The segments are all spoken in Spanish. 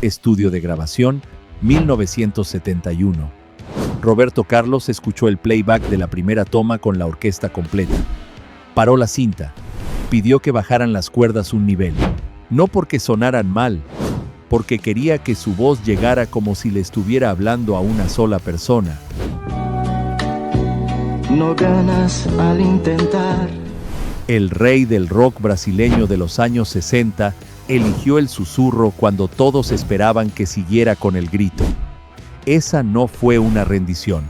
Estudio de grabación, 1971. Roberto Carlos escuchó el playback de la primera toma con la orquesta completa. Paró la cinta. Pidió que bajaran las cuerdas un nivel. No porque sonaran mal, porque quería que su voz llegara como si le estuviera hablando a una sola persona. No ganas al intentar. El rey del rock brasileño de los años 60 eligió el susurro cuando todos esperaban que siguiera con el grito. Esa no fue una rendición.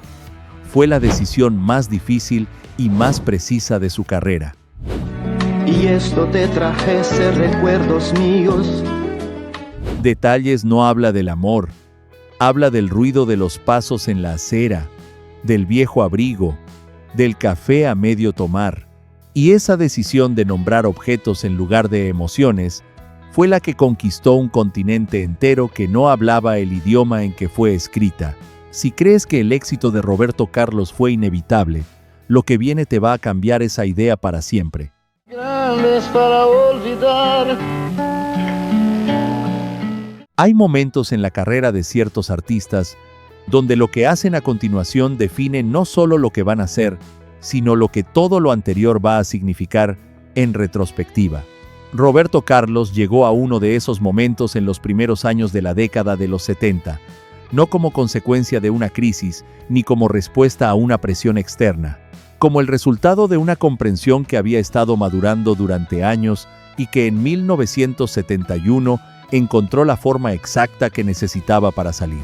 Fue la decisión más difícil y más precisa de su carrera. Y esto te trajese recuerdos míos. Detalles no habla del amor. Habla del ruido de los pasos en la acera, del viejo abrigo, del café a medio tomar. Y esa decisión de nombrar objetos en lugar de emociones fue la que conquistó un continente entero que no hablaba el idioma en que fue escrita. Si crees que el éxito de Roberto Carlos fue inevitable, lo que viene te va a cambiar esa idea para siempre. Grandes para olvidar. Hay momentos en la carrera de ciertos artistas donde lo que hacen a continuación define no solo lo que van a hacer, sino lo que todo lo anterior va a significar en retrospectiva. Roberto Carlos llegó a uno de esos momentos en los primeros años de la década de los 70, no como consecuencia de una crisis, ni como respuesta a una presión externa, como el resultado de una comprensión que había estado madurando durante años y que en 1971 encontró la forma exacta que necesitaba para salir.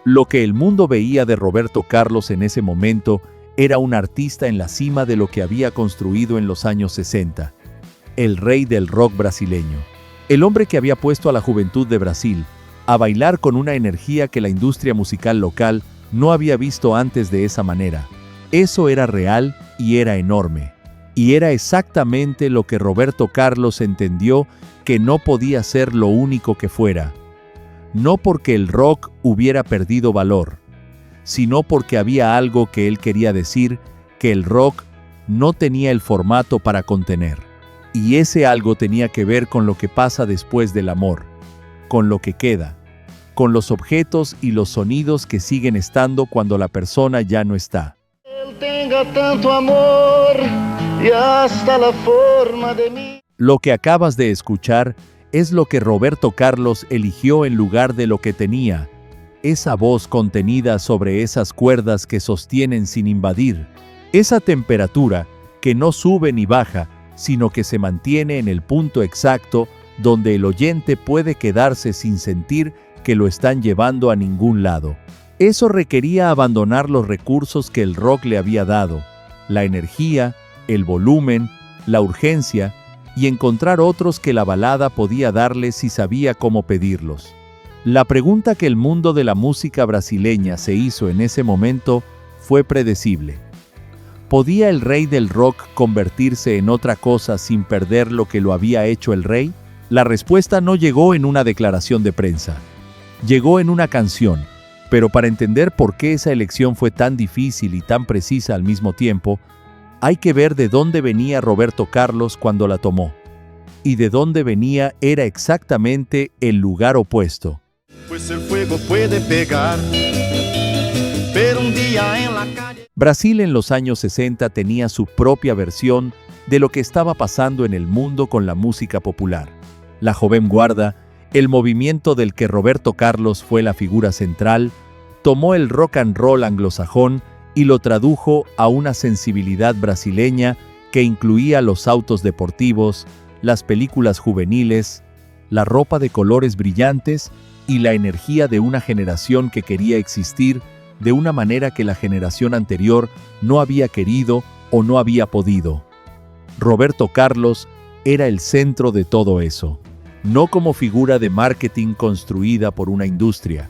Lo que el mundo veía de Roberto Carlos en ese momento era un artista en la cima de lo que había construido en los años 60. El rey del rock brasileño. El hombre que había puesto a la juventud de Brasil a bailar con una energía que la industria musical local no había visto antes de esa manera. Eso era real y era enorme. Y era exactamente lo que Roberto Carlos entendió que no podía ser lo único que fuera. No porque el rock hubiera perdido valor, sino porque había algo que él quería decir que el rock no tenía el formato para contener. Y ese algo tenía que ver con lo que pasa después del amor, con lo que queda, con los objetos y los sonidos que siguen estando cuando la persona ya no está. Él tenga tanto amor y hasta la forma de mí. Lo que acabas de escuchar es lo que Roberto Carlos eligió en lugar de lo que tenía, esa voz contenida sobre esas cuerdas que sostienen sin invadir, esa temperatura que no sube ni baja, sino que se mantiene en el punto exacto donde el oyente puede quedarse sin sentir que lo están llevando a ningún lado. Eso requería abandonar los recursos que el rock le había dado, la energía, el volumen, la urgencia, y encontrar otros que la balada podía darle si sabía cómo pedirlos. La pregunta que el mundo de la música brasileña se hizo en ese momento fue predecible. ¿Podía el rey del rock convertirse en otra cosa sin perder lo que lo había hecho el rey? La respuesta no llegó en una declaración de prensa. Llegó en una canción, pero para entender por qué esa elección fue tan difícil y tan precisa al mismo tiempo, hay que ver de dónde venía Roberto Carlos cuando la tomó. Y de dónde venía era exactamente el lugar opuesto. Pues el fuego puede pegar, pero un día en la calle. Brasil en los años 60 tenía su propia versión de lo que estaba pasando en el mundo con la música popular. La joven guarda, el movimiento del que Roberto Carlos fue la figura central, tomó el rock and roll anglosajón y lo tradujo a una sensibilidad brasileña que incluía los autos deportivos, las películas juveniles, la ropa de colores brillantes y la energía de una generación que quería existir de una manera que la generación anterior no había querido o no había podido. Roberto Carlos era el centro de todo eso, no como figura de marketing construida por una industria,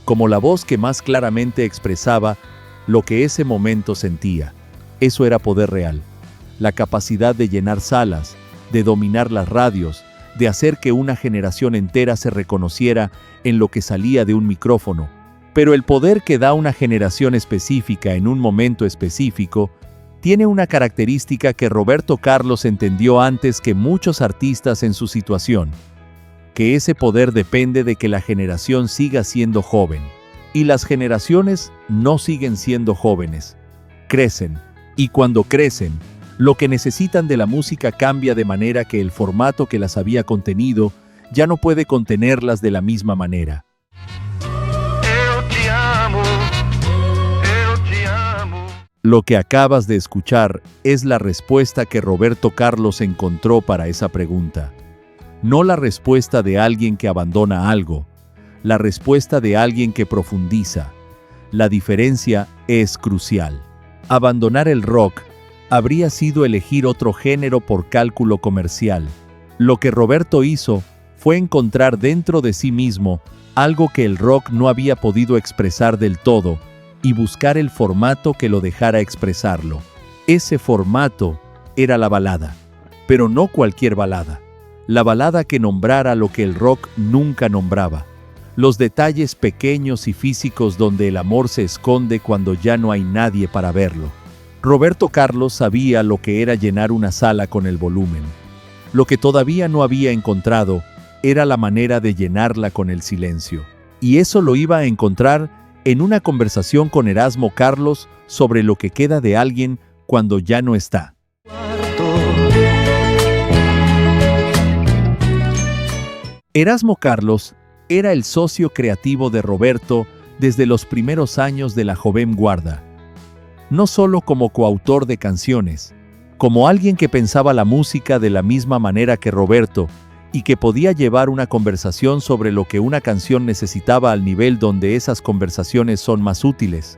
como la voz que más claramente expresaba lo que ese momento sentía. Eso era poder real, la capacidad de llenar salas, de dominar las radios, de hacer que una generación entera se reconociera en lo que salía de un micrófono. Pero el poder que da una generación específica en un momento específico tiene una característica que Roberto Carlos entendió antes que muchos artistas en su situación, porque ese poder depende de que la generación siga siendo joven. Y las generaciones no siguen siendo jóvenes, crecen. Y cuando crecen, lo que necesitan de la música cambia de manera que el formato que las había contenido ya no puede contenerlas de la misma manera. Lo que acabas de escuchar es la respuesta que Roberto Carlos encontró para esa pregunta. No la respuesta de alguien que abandona algo, la respuesta de alguien que profundiza. La diferencia es crucial. Abandonar el rock habría sido elegir otro género por cálculo comercial. Lo que Roberto hizo fue encontrar dentro de sí mismo algo que el rock no había podido expresar del todo y buscar el formato que lo dejara expresarlo. Ese formato era la balada, pero no cualquier balada. La balada que nombrara lo que el rock nunca nombraba. Los detalles pequeños y físicos donde el amor se esconde cuando ya no hay nadie para verlo. Roberto Carlos sabía lo que era llenar una sala con el volumen. Lo que todavía no había encontrado era la manera de llenarla con el silencio. Y eso lo iba a encontrar en una conversación con Erasmo Carlos sobre lo que queda de alguien cuando ya no está. Erasmo Carlos era el socio creativo de Roberto desde los primeros años de la joven guarda. No solo como coautor de canciones, como alguien que pensaba la música de la misma manera que Roberto y que podía llevar una conversación sobre lo que una canción necesitaba al nivel donde esas conversaciones son más útiles.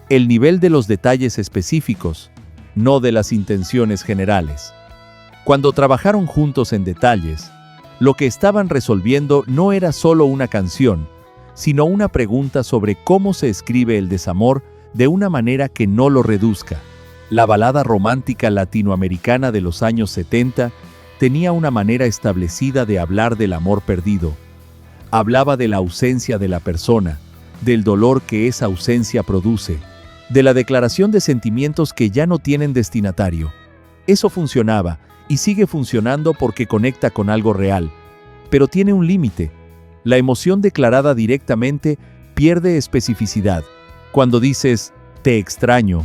El nivel de los detalles específicos, no de las intenciones generales. Cuando trabajaron juntos en detalles, lo que estaban resolviendo no era solo una canción, sino una pregunta sobre cómo se escribe el desamor de una manera que no lo reduzca. La balada romántica latinoamericana de los años 70 tenía una manera establecida de hablar del amor perdido. Hablaba de la ausencia de la persona, del dolor que esa ausencia produce, de la declaración de sentimientos que ya no tienen destinatario. Eso funcionaba y sigue funcionando porque conecta con algo real, pero tiene un límite. La emoción declarada directamente pierde especificidad. Cuando dices, te extraño,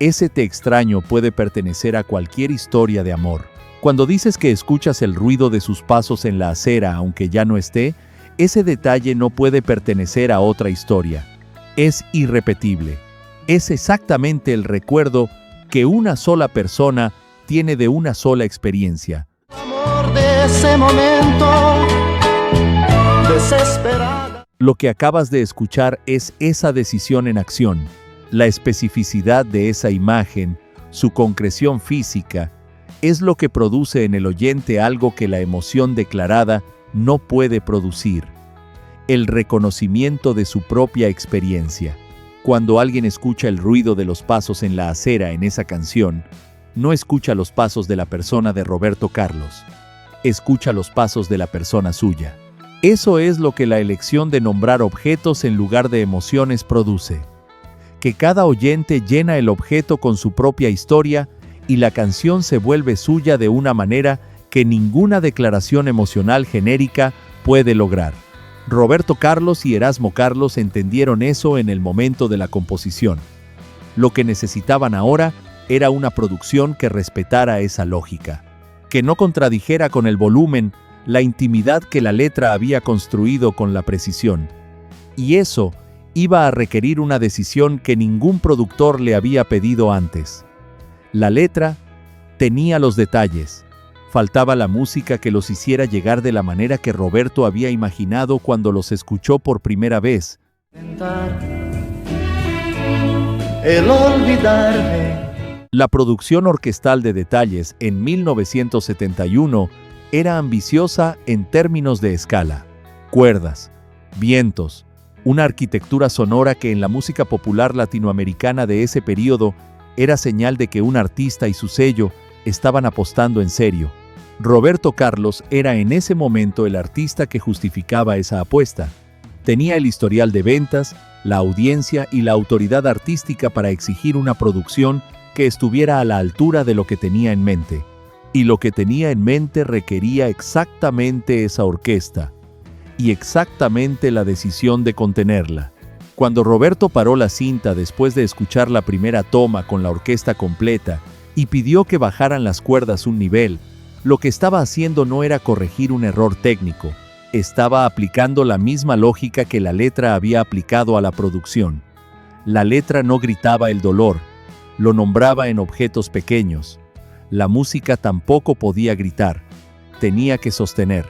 ese te extraño puede pertenecer a cualquier historia de amor. Cuando dices que escuchas el ruido de sus pasos en la acera aunque ya no esté, ese detalle no puede pertenecer a otra historia. Es irrepetible. Es exactamente el recuerdo que una sola persona tiene de una sola experiencia. Amor de ese momento, desesperada. Lo que acabas de escuchar es esa decisión en acción, la especificidad de esa imagen, su concreción física, es lo que produce en el oyente algo que la emoción declarada no puede producir. El reconocimiento de su propia experiencia. Cuando alguien escucha el ruido de los pasos en la acera en esa canción, no escucha los pasos de la persona de Roberto Carlos, escucha los pasos de la persona suya. Eso es lo que la elección de nombrar objetos en lugar de emociones produce. Que cada oyente llena el objeto con su propia historia y la canción se vuelve suya de una manera que ninguna declaración emocional genérica puede lograr. Roberto Carlos y Erasmo Carlos entendieron eso en el momento de la composición. Lo que necesitaban ahora era una producción que respetara esa lógica, que no contradijera con el volumen la intimidad que la letra había construido con la precisión. Y eso iba a requerir una decisión que ningún productor le había pedido antes. La letra tenía los detalles. Faltaba la música que los hiciera llegar de la manera que Roberto había imaginado cuando los escuchó por primera vez. El olvidarme. La producción orquestal de Detalles en 1971 era ambiciosa en términos de escala, cuerdas, vientos, una arquitectura sonora que en la música popular latinoamericana de ese periodo era señal de que un artista y su sello estaban apostando en serio. Roberto Carlos era en ese momento el artista que justificaba esa apuesta. Tenía el historial de ventas, la audiencia y la autoridad artística para exigir una producción que estuviera a la altura de lo que tenía en mente. Y lo que tenía en mente requería exactamente esa orquesta, y exactamente la decisión de contenerla. Cuando Roberto paró la cinta después de escuchar la primera toma con la orquesta completa y pidió que bajaran las cuerdas un nivel, lo que estaba haciendo no era corregir un error técnico, estaba aplicando la misma lógica que la letra había aplicado a la producción. La letra no gritaba el dolor, lo nombraba en objetos pequeños. La música tampoco podía gritar, tenía que sostener.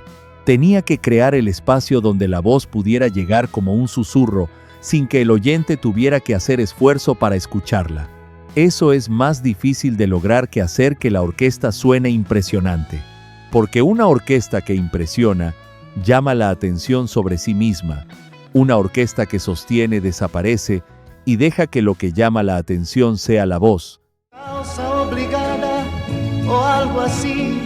Tenía que crear el espacio donde la voz pudiera llegar como un susurro, sin que el oyente tuviera que hacer esfuerzo para escucharla. Eso es más difícil de lograr que hacer que la orquesta suene impresionante. Porque una orquesta que impresiona llama la atención sobre sí misma. Una orquesta que sostiene desaparece y deja que lo que llama la atención sea la voz. Causa obligada o algo así.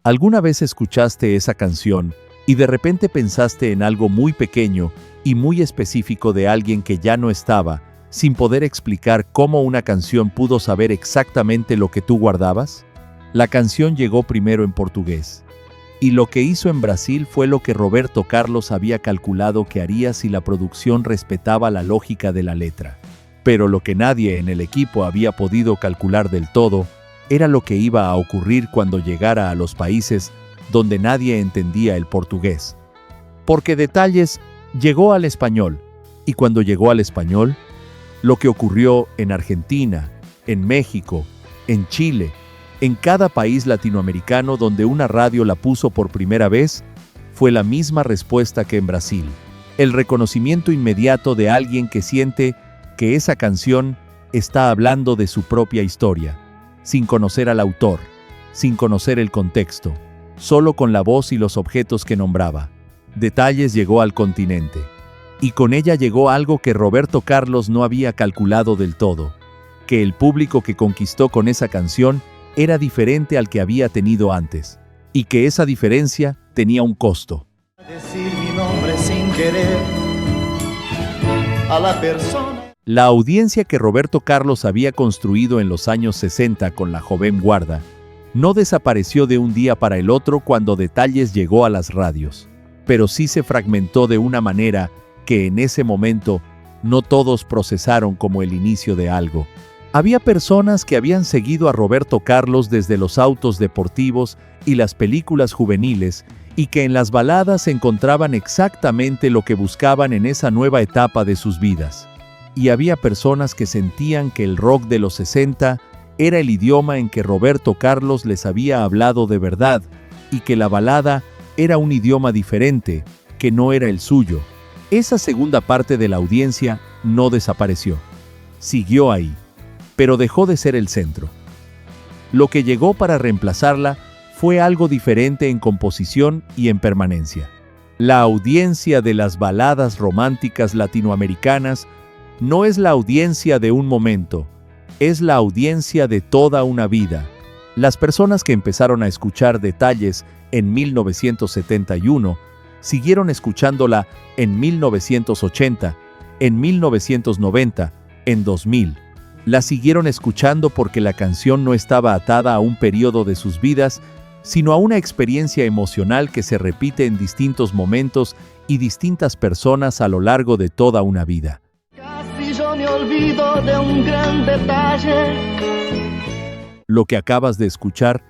¿Alguna vez escuchaste esa canción y de repente pensaste en algo muy pequeño y muy específico de alguien que ya no estaba, sin poder explicar cómo una canción pudo saber exactamente lo que tú guardabas? La canción llegó primero en portugués. Y lo que hizo en Brasil fue lo que Roberto Carlos había calculado que haría si la producción respetaba la lógica de la letra. Pero lo que nadie en el equipo había podido calcular del todo era lo que iba a ocurrir cuando llegara a los países donde nadie entendía el portugués. Porque Detalles llegó al español, y cuando llegó al español, lo que ocurrió en Argentina, en México, en Chile, en cada país latinoamericano donde una radio la puso por primera vez, fue la misma respuesta que en Brasil. El reconocimiento inmediato de alguien que siente que esa canción está hablando de su propia historia, sin conocer al autor, sin conocer el contexto, solo con la voz y los objetos que nombraba. Detalles llegó al continente, y con ella llegó algo que Roberto Carlos no había calculado del todo, que el público que conquistó con esa canción era diferente al que había tenido antes, y que esa diferencia tenía un costo. Decir mi nombre sin querer a la persona. La audiencia que Roberto Carlos había construido en los años 60 con la joven guarda no desapareció de un día para el otro cuando Detalles llegó a las radios, pero sí se fragmentó de una manera que en ese momento no todos procesaron como el inicio de algo. Había personas que habían seguido a Roberto Carlos desde los autos deportivos y las películas juveniles y que en las baladas encontraban exactamente lo que buscaban en esa nueva etapa de sus vidas. Y había personas que sentían que el rock de los 60 era el idioma en que Roberto Carlos les había hablado de verdad y que la balada era un idioma diferente, que no era el suyo. Esa segunda parte de la audiencia no desapareció. Siguió ahí, pero dejó de ser el centro. Lo que llegó para reemplazarla fue algo diferente en composición y en permanencia. La audiencia de las baladas románticas latinoamericanas no es la audiencia de un momento, es la audiencia de toda una vida. Las personas que empezaron a escuchar Detalles en 1971 siguieron escuchándola en 1980, en 1990, en 2000. La siguieron escuchando porque la canción no estaba atada a un periodo de sus vidas, sino a una experiencia emocional que se repite en distintos momentos y distintas personas a lo largo de toda una vida. Casi yo me olvido de un gran detalle. Lo que acabas de escuchar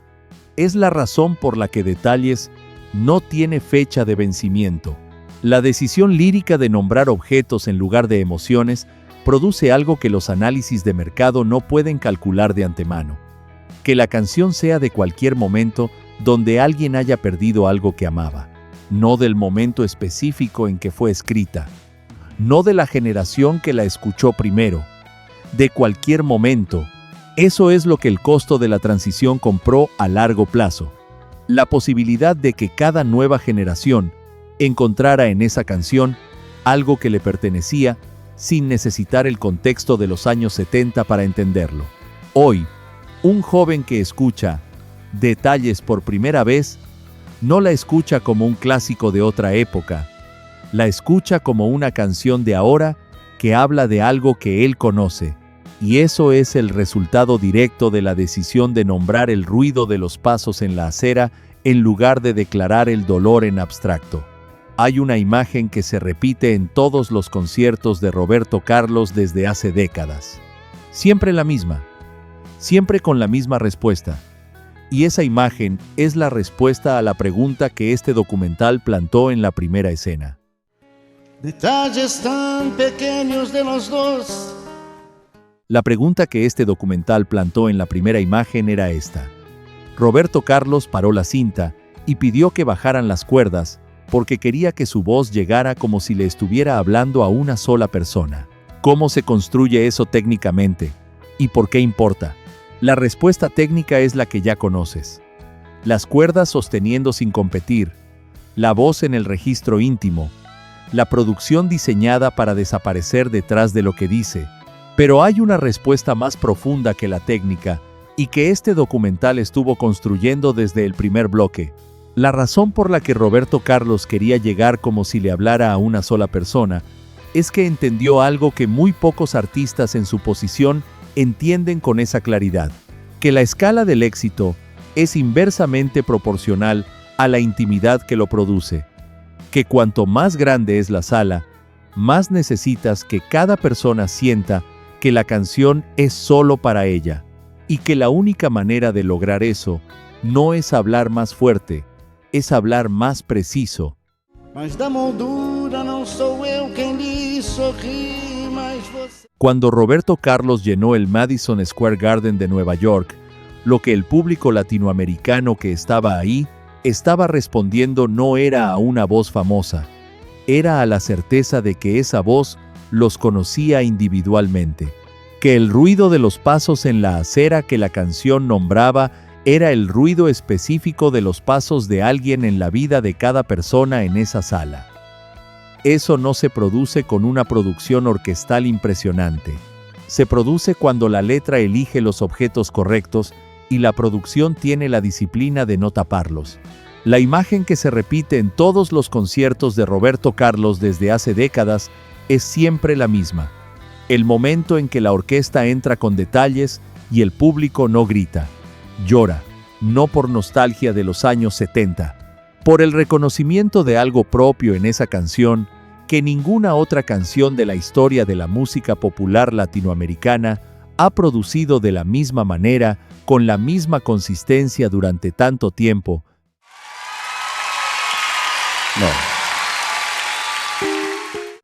es la razón por la que Detalles no tiene fecha de vencimiento. La decisión lírica de nombrar objetos en lugar de emociones produce algo que los análisis de mercado no pueden calcular de antemano. Que la canción sea de cualquier momento donde alguien haya perdido algo que amaba, no del momento específico en que fue escrita, no de la generación que la escuchó primero, de cualquier momento. Eso es lo que el costo de la transición compró a largo plazo. La posibilidad de que cada nueva generación encontrara en esa canción algo que le pertenecía sin necesitar el contexto de los años 70 para entenderlo. Hoy, un joven que escucha Detalles por primera vez no la escucha como un clásico de otra época, la escucha como una canción de ahora que habla de algo que él conoce Y eso es el resultado directo de la decisión de nombrar el ruido de los pasos en la acera en lugar de declarar el dolor en abstracto. Hay una imagen que se repite en todos los conciertos de Roberto Carlos desde hace décadas. Siempre la misma, siempre con la misma respuesta. Y esa imagen es la respuesta a la pregunta que este documental plantó en la primera escena. Detalles tan pequeños de los dos. La pregunta que este documental plantó en la primera imagen era esta. Roberto Carlos paró la cinta y pidió que bajaran las cuerdas porque quería que su voz llegara como si le estuviera hablando a una sola persona. ¿Cómo se construye eso técnicamente? ¿Y por qué importa? La respuesta técnica es la que ya conoces. Las cuerdas sosteniendo sin competir, la voz en el registro íntimo, la producción diseñada para desaparecer detrás de lo que dice. Pero hay una respuesta más profunda que la técnica y que este documental estuvo construyendo desde el primer bloque. La razón por la que Roberto Carlos quería llegar como si le hablara a una sola persona es que entendió algo que muy pocos artistas en su posición entienden con esa claridad, que la escala del éxito es inversamente proporcional a la intimidad que lo produce, que cuanto más grande es la sala, más necesitas que cada persona sienta que la canción es solo para ella, y que la única manera de lograr eso no es hablar más fuerte, es hablar más preciso. Mas da moldura não sou eu quem lhe sorri, mas você... Cuando Roberto Carlos llenó el Madison Square Garden de Nueva York, lo que el público latinoamericano que estaba ahí estaba respondiendo no era a una voz famosa, era a la certeza de que esa voz los conocía individualmente, que el ruido de los pasos en la acera que la canción nombraba era el ruido específico de los pasos de alguien en la vida de cada persona en esa sala. Eso no se produce con una producción orquestal impresionante. Se produce cuando la letra elige los objetos correctos y la producción tiene la disciplina de no taparlos. La imagen que se repite en todos los conciertos de Roberto Carlos desde hace décadas es siempre la misma. El momento en que la orquesta entra con detalles y el público no grita, llora, no por nostalgia de los años 70, por el reconocimiento de algo propio en esa canción que ninguna otra canción de la historia de la música popular latinoamericana ha producido de la misma manera, con la misma consistencia durante tanto tiempo. No.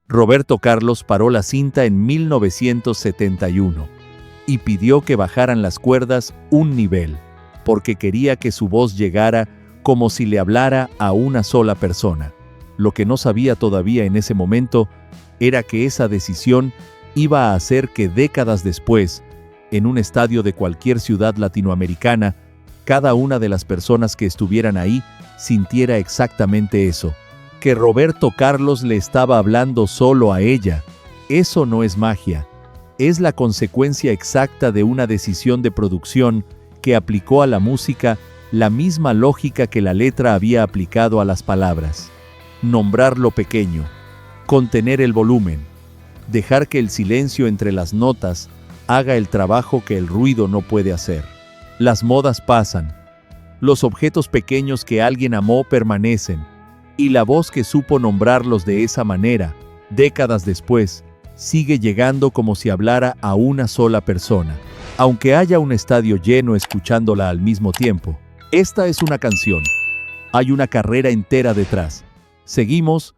Roberto Carlos paró la cinta en 1971 y pidió que bajaran las cuerdas un nivel, porque quería que su voz llegara como si le hablara a una sola persona. Lo que no sabía todavía en ese momento era que esa decisión iba a hacer que décadas después, en un estadio de cualquier ciudad latinoamericana, cada una de las personas que estuvieran ahí sintiera exactamente eso, que Roberto Carlos le estaba hablando solo a ella. Eso no es magia, es la consecuencia exacta de una decisión de producción que aplicó a la música la misma lógica que la letra había aplicado a las palabras. Nombrar lo pequeño, contener el volumen, dejar que el silencio entre las notas haga el trabajo que el ruido no puede hacer. Las modas pasan, los objetos pequeños que alguien amó permanecen, y la voz que supo nombrarlos de esa manera, décadas después, sigue llegando como si hablara a una sola persona, aunque haya un estadio lleno escuchándola al mismo tiempo. Esta es una canción. Hay una carrera entera detrás. Seguimos